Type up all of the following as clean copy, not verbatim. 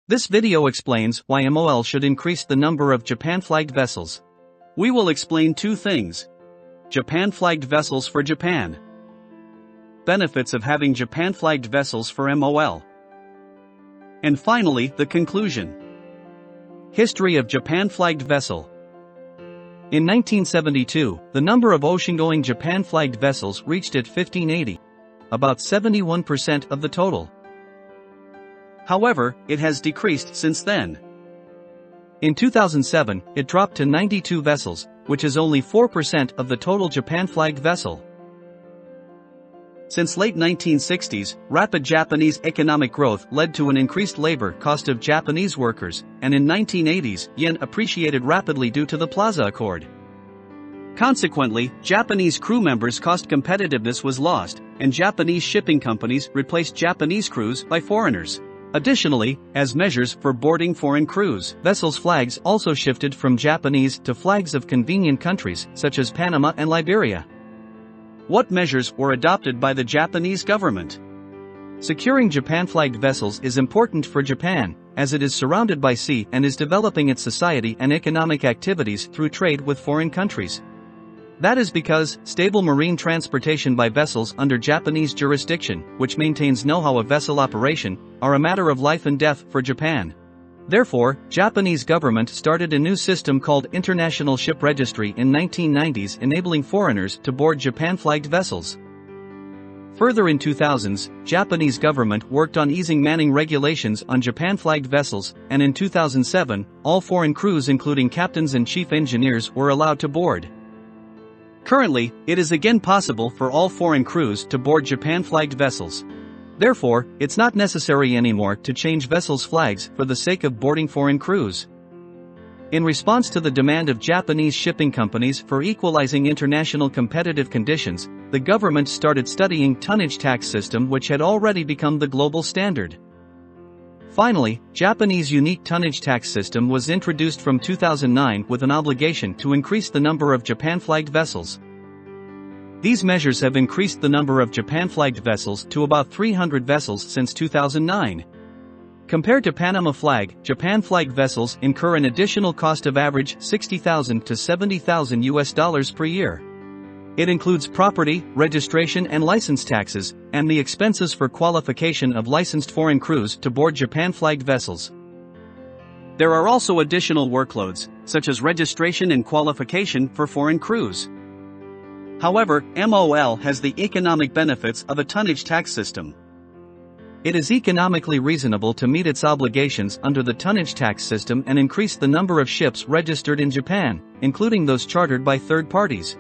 This video explains why MOL should increase the number of Japan-flagged vessels. We will explain two things. Japan-flagged vessels for Japan. Benefits of having Japan-flagged vessels for MOL. And finally, the conclusion. History of Japan-flagged vessel. In 1972, the number of ocean-going Japan-flagged vessels reached at 1580, about 71% of the total. However, it has decreased since then. In 2007, it dropped to 92 vessels, which is only 4% of the total Japan-flagged vessel. Since late 1960s, rapid Japanese economic growth led to an increased labor cost of Japanese workers, and in 1980s, yen appreciated rapidly due to the Plaza Accord. Consequently, Japanese crew members' cost competitiveness was lost, and Japanese shipping companies replaced Japanese crews by foreigners. Additionally, as measures for boarding foreign crews, vessels' flags also shifted from Japanese to flags of convenient countries such as Panama and Liberia. What measures were adopted by the Japanese government? Securing Japan-flagged vessels is important for Japan, as it is surrounded by sea and is developing its society and economic activities through trade with foreign countries. That is because stable marine transportation by vessels under Japanese jurisdiction, which maintains know-how of vessel operation, are a matter of life and death for Japan. Therefore, Japanese government started a new system called International Ship Registry in 1990s, enabling foreigners to board Japan-flagged vessels. Further in 2000s, Japanese government worked on easing manning regulations on Japan-flagged vessels, and in 2007, all foreign crews including captains and chief engineers were allowed to board. Currently, it is again possible for all foreign crews to board Japan-flagged vessels. Therefore, it's not necessary anymore to change vessels' flags for the sake of boarding foreign crews. In response to the demand of Japanese shipping companies for equalizing international competitive conditions, the government started studying tonnage tax system, which had already become the global standard. Finally, Japanese unique tonnage tax system was introduced from 2009 with an obligation to increase the number of Japan-flagged vessels. These measures have increased the number of Japan-flagged vessels to about 300 vessels since 2009. Compared to Panama flag, Japan-flagged vessels incur an additional cost of average $60,000 to $70,000 per year. It includes property, registration and license taxes, and the expenses for qualification of licensed foreign crews to board Japan-flagged vessels. There are also additional workloads, such as registration and qualification for foreign crews. However, MOL has the economic benefits of a tonnage tax system. It is economically reasonable to meet its obligations under the tonnage tax system and increase the number of ships registered in Japan, including those chartered by third parties.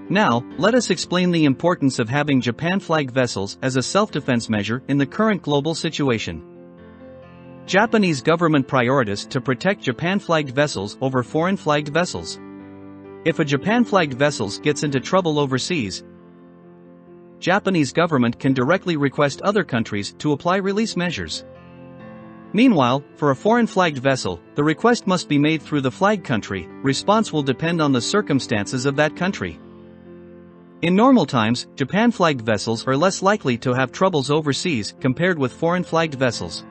Now, let us explain the importance of having Japan-flagged vessels as a self-defense measure in the current global situation. Japanese government prioritizes to protect Japan-flagged vessels over foreign-flagged vessels. If a Japan-flagged vessel gets into trouble overseas, Japanese government can directly request other countries to apply release measures. Meanwhile, for a foreign-flagged vessel, the request must be made through the flag country. Response will depend on the circumstances of that country. In normal times, Japan-flagged vessels are less likely to have troubles overseas compared with foreign-flagged vessels.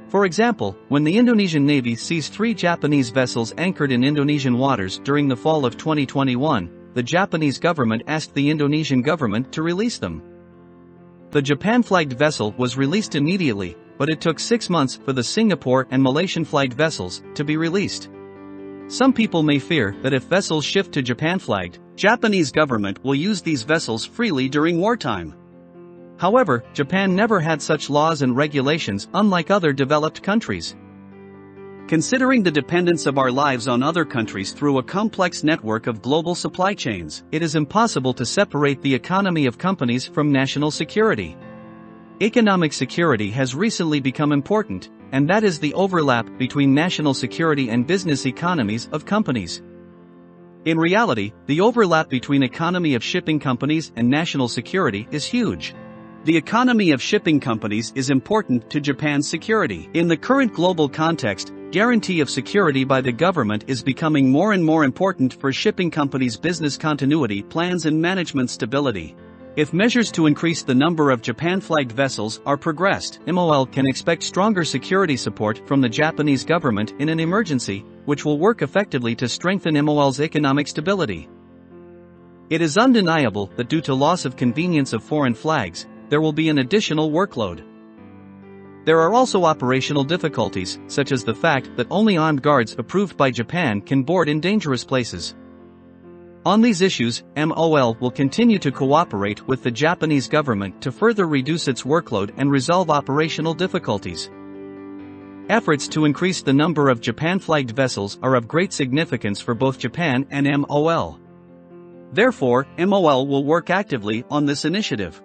For example, when the Indonesian Navy seized 3 Japanese vessels anchored in Indonesian waters during the fall of 2021, the Japanese government asked the Indonesian government to release them. The Japan-flagged vessel was released immediately, but it took 6 months for the Singapore and Malaysian-flagged vessels to be released. Some people may fear that if vessels shift to Japan-flagged, Japanese government will use these vessels freely during wartime. However, Japan never had such laws and regulations, unlike other developed countries. Considering the dependence of our lives on other countries through a complex network of global supply chains, it is impossible to separate the economy of companies from national security. Economic security has recently become important, and that is the overlap between national security and business economies of companies. In reality, the overlap between economy of shipping companies and national security is huge. The economy of shipping companies is important to Japan's security. In the current global context, guarantee of security by the government is becoming more and more important for shipping companies' business continuity plans and management stability. If measures to increase the number of Japan-flagged vessels are progressed, MOL can expect stronger security support from the Japanese government in an emergency, which will work effectively to strengthen MOL's economic stability. It is undeniable that due to loss of convenience of foreign flags, there will be an additional workload. There are also operational difficulties, such as the fact that only armed guards approved by Japan can board in dangerous places. On these issues, MOL will continue to cooperate with the Japanese government to further reduce its workload and resolve operational difficulties. Efforts to increase the number of Japan-flagged vessels are of great significance for both Japan and MOL. Therefore, MOL will work actively on this initiative.